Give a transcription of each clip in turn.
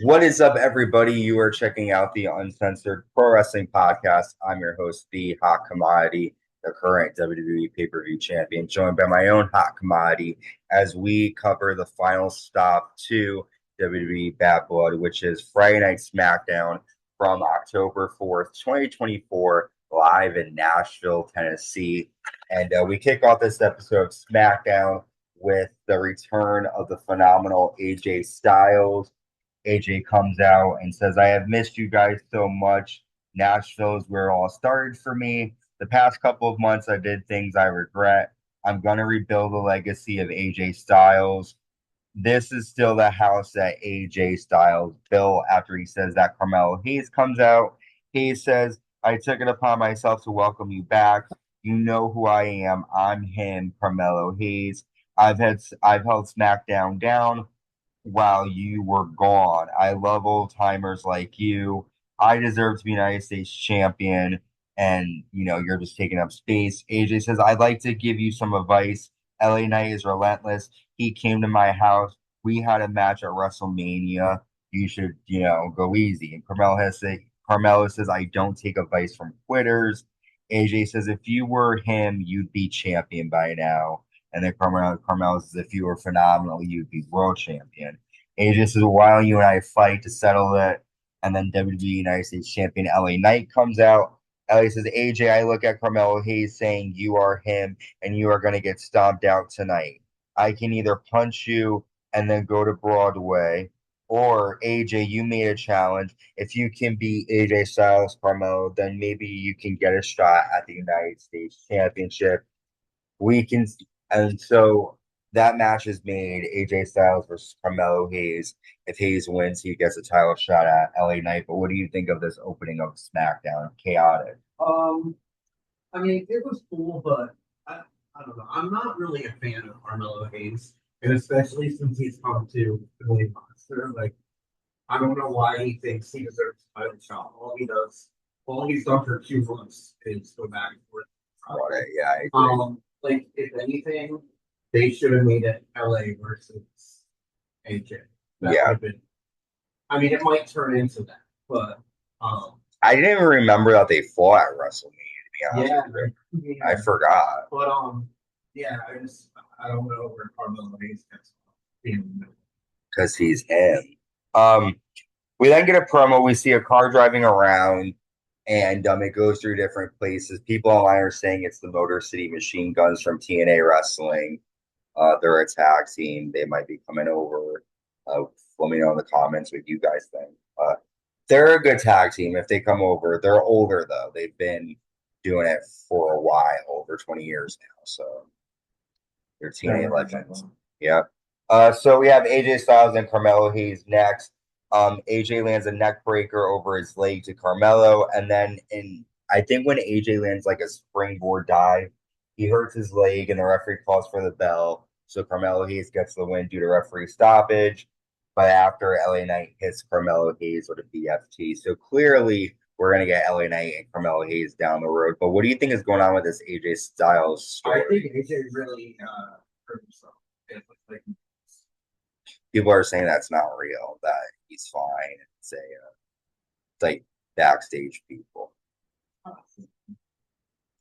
What is up, everybody? You are checking out the Uncensored Pro Wrestling Podcast. I'm your host, the Hot Commodity, the current WWE pay-per-view champion, joined by my own Hot Commodity as we cover the final stop to WWE Bad Blood, which is Friday Night SmackDown from October 4th, 2024, live in Nashville, Tennessee. And we kick off this episode of SmackDown with the return of the phenomenal AJ Styles. AJ comes out and says, I have missed you guys so much. Nashville is where it all started for me. The past couple of months, I did things I regret. I'm going to rebuild the legacy of AJ Styles. This is still the house that AJ Styles built. After he says that, Carmelo Hayes comes out. He says, I took it upon myself to welcome you back. You know who I am. I'm him, Carmelo Hayes. I've held SmackDown down while you were gone. I love old timers like you. I deserve to be United States champion, and you're just taking up space. AJ says, I'd like to give you some advice. LA Knight is relentless. He came to my house. We had a match at WrestleMania. You should, go easy. And Carmelo says, I don't take advice from quitters. AJ says, if you were him, you'd be champion by now. And then Carmelo says, if you were phenomenal, you'd be world champion. AJ says, why don't you and I fight to settle it? And then WWE United States champion LA Knight comes out. LA says, AJ, I look at Carmelo Hayes saying, you are him and you are going to get stomped out tonight. I can either punch you and then go to Broadway, or AJ, you made a challenge. If you can beat AJ Styles, Carmelo, then maybe you can get a shot at the United States Championship. We can, and so that match is made. AJ Styles versus Carmelo Hayes. If Hayes wins, he gets a title shot at LA Knight. But what do you think of this opening of SmackDown? Chaotic. Um, I mean, it was cool, but I don't know. I'm not really a fan of Carmelo Hayes, and especially since he's come to the main roster. Like, I don't know why he thinks he deserves a title shot. All he's done for 2 months is go back and forth. Yeah, I agree. Like if anything, they should have made it LA versus AJ. That would Yeah. have been. I mean, it might turn into that, but I didn't even remember that they fought at WrestleMania, to be honest yeah, with you. yeah. I forgot. But yeah, I don't know where Carmelo Hayes gets being. Because he's him. Um, we then get a promo. We see a car driving around, and it goes through different places. People online are saying it's the Motor City Machine Guns from TNA Wrestling. They're a tag team. They might be coming over. Let me know in the comments what you guys think. They're a good tag team if they come over. They're older though. They've been doing it for a while, over 20 years now. So they're TNA legends. Yeah. So we have AJ Styles and Carmelo Hayes next. AJ lands a neck breaker over his leg to Carmelo, and then I think when AJ lands like a springboard dive, he hurts his leg, and the referee calls for the bell. So Carmelo Hayes gets the win due to referee stoppage. But after LA Knight hits Carmelo Hayes with a BFT, so clearly we're gonna get LA Knight and Carmelo Hayes down the road. But what do you think is going on with this AJ Styles story? I think AJ really hurt himself. Like, People are saying that's not real, that he's fine. It's like backstage people.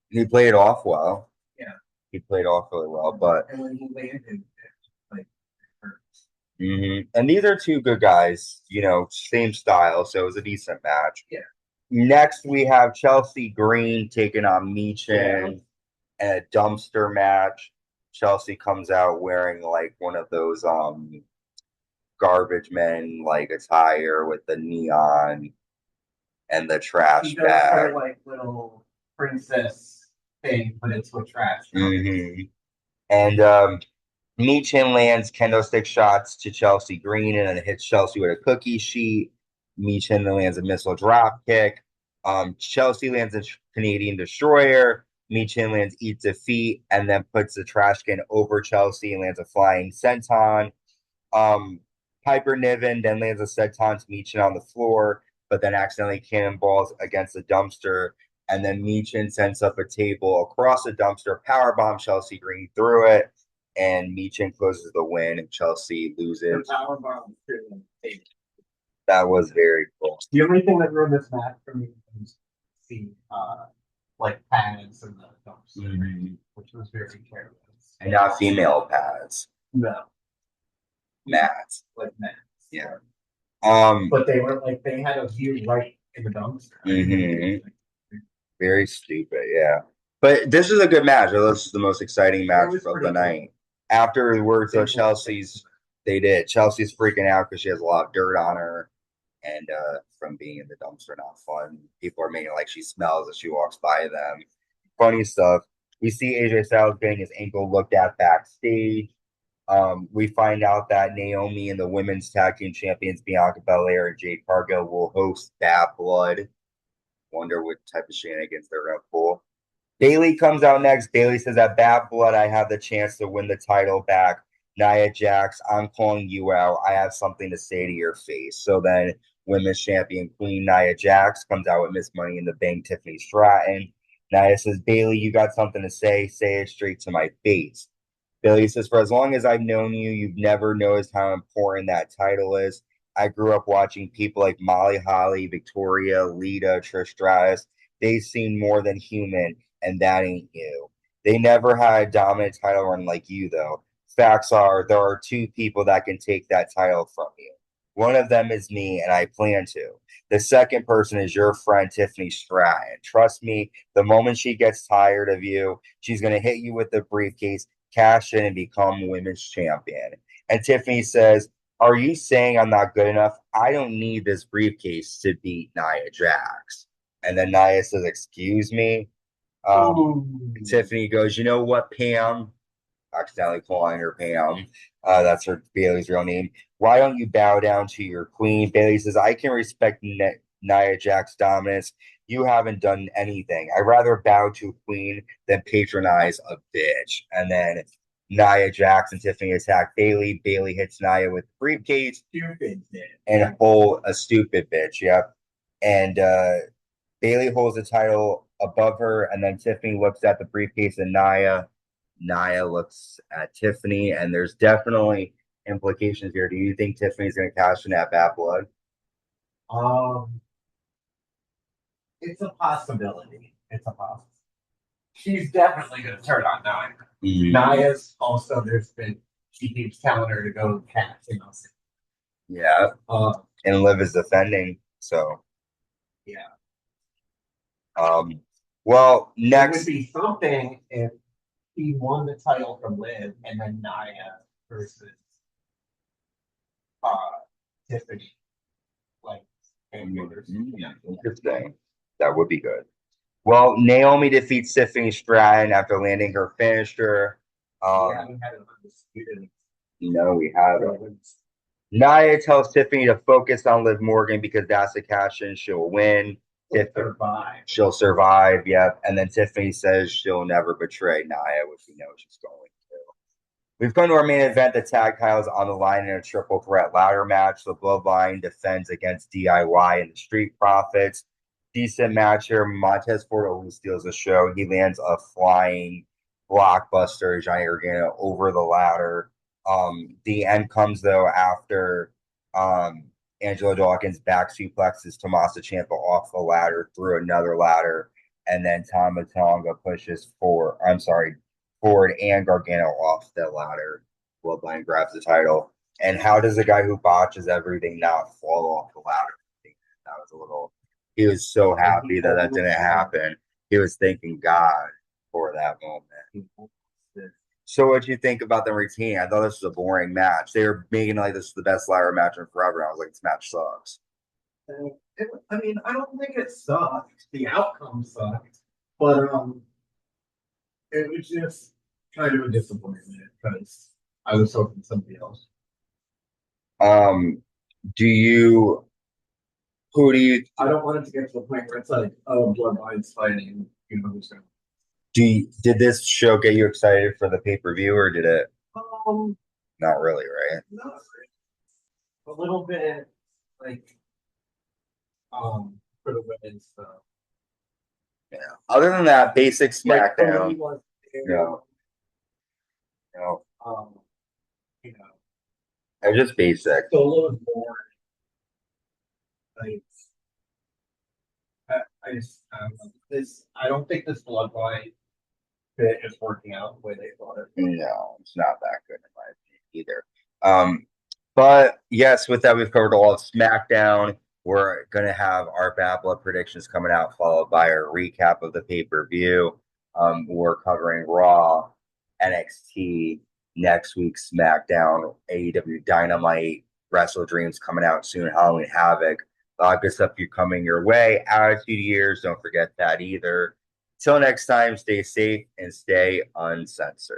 He played off well. Yeah. He played off really well, but and when he landed, like, it hurts. And these are two good guys, same style, so it was a decent match. Yeah. Next, we have Chelsea Green taking on Michin in a dumpster match. Chelsea comes out wearing like one of those garbage men like attire with the neon and the trash He does bag. her like little princess thing, but it's with trash. And Michin lands kendo stick shots to Chelsea Green and then hits Chelsea with a cookie sheet. Michin then lands a missile drop kick. Chelsea lands a Canadian destroyer. Michin lands eat defeat and then puts the trash can over Chelsea and lands a flying senton. Piper Niven then lands a senton to Michin on the floor, but then accidentally cannonballs against the dumpster. And then Michin sends up a table across the dumpster, powerbomb Chelsea Green through it. and Michin closes the win, and Chelsea loses. The powerbomb to the table. That was very cool. The only thing that ruined this match for me was the like pads and the dumpster, which was very careless. And not female pads. No, Mats. like mats. Yeah. But they were like they had a view right in the dumpster. Very stupid, yeah. But this is a good match. This is the most exciting match of the night. Afterwards, Chelsea's Chelsea's freaking out because she has a lot of dirt on her, and from being in the dumpster, not fun. People are making like she smells as she walks by them. Funny stuff. We see AJ Styles getting his ankle looked at backstage. We find out that Naomi and the women's tag team champions Bianca Belair and Jade Cargill will host Bad Blood. Wonder what type of shenanigans they're gonna pull. Bayley comes out next. Bayley says, at Bad Blood, I have the chance to win the title back. Nia Jax, I'm calling you out. I have something to say to your face. So then women's champion Queen Nia Jax comes out with Miss Money in the Bank, Tiffany Stratton. Nia says, Bayley, you got something to say. Say it straight to my face. Bayley says, for as long as I've known you, you've never noticed how important that title is. I grew up watching people like Molly Holly, Victoria, Lita, Trish Stratus. They seem more than human, and that ain't you. They never had a dominant title run like you, though. Facts are, there are two people that can take that title from you. One of them is me, and I plan to. The second person is your friend, Tiffany Stratton. Trust me, the moment she gets tired of you, she's going to hit you with the briefcase, cash in, and become women's champion. And Tiffany says, are you saying I'm not good enough? I don't need this briefcase to beat Nia Jax. And then Nia says, excuse me? Tiffany goes, you know what, Pam? Accidentally calling her Pam. That's her Bayley's real name. Why don't you bow down to your queen? Bayley says, I can respect Nia Jax's dominance. You haven't done anything. I'd rather bow to a queen than patronize a bitch. And then Nia Jax and Tiffany attack Bayley. Bayley hits Nia with the briefcase. Stupid and hold a stupid bitch. Yep. And Bayley holds the title above her, and then Tiffany looks at the briefcase and Nia looks at Tiffany, and there's definitely implications here. Do you think Tiffany's going to cash in at Bad Blood? It's a possibility. She's definitely going to turn on Nia. Nia's also, she keeps telling her to go catch, Yeah. And Liv is defending, so. Yeah. Well, next. It would be something if he won the title from Liv and then Nia versus Tiffany. Like, interesting. That would be good. Well, Naomi defeats Tiffany Stratton after landing her finisher. We haven't had an undisputed. No, we haven't. Nia tells Tiffany to focus on Liv Morgan because that's the cash in. She'll win. She'll survive, yep. And then Tiffany says she'll never betray Nia, which we know she's going to. We've come to our main event. The tag titles on the line in a triple threat ladder match. The Bloodline defends against DIY and the Street Profits. Decent match here. Montez Ford always steals the show. He lands a flying blockbuster, Johnny Gargano, over the ladder. The end comes, though, after Angelo Dawkins back suplexes Tommaso Ciampa off the ladder through another ladder, and then Tama Tonga pushes Ford and Gargano off the ladder. Bloodline grabs the title. And how does a guy who botches everything not fall off the ladder? That was a little. He was so happy that didn't happen. He was thanking God for that moment. So what do you think about the routine? I thought this was a boring match. They were making like this is the best ladder match in forever. I was like, this match sucks. I mean, I don't think it sucked. The outcome sucked. But it was just kind of a disappointment because I was hoping somebody else. Who do you? I don't want it to get to the point where it's like, oh, Bloodline's fighting. You know who's going. Did this show get you excited for the pay-per-view, or did it? Not really, right? Not really. A little bit, like, for the women's stuff. Yeah. Other than that, basic SmackDown. No. You know, They're just basic. Solo is more like I just this. I don't think this bloodline fit is working out the way they thought it would. No, it's not that good in my opinion either. But yes, with that, we've covered all of SmackDown. We're going to have our Bad Blood predictions coming out, followed by our recap of the pay-per-view. We're covering Raw, NXT, next week SmackDown, AEW Dynamite, Wrestle Dreams coming out soon, Halloween Havoc. A lot of good stuff coming your way. Attitude Years, don't forget that either. Till next time, stay safe and stay uncensored.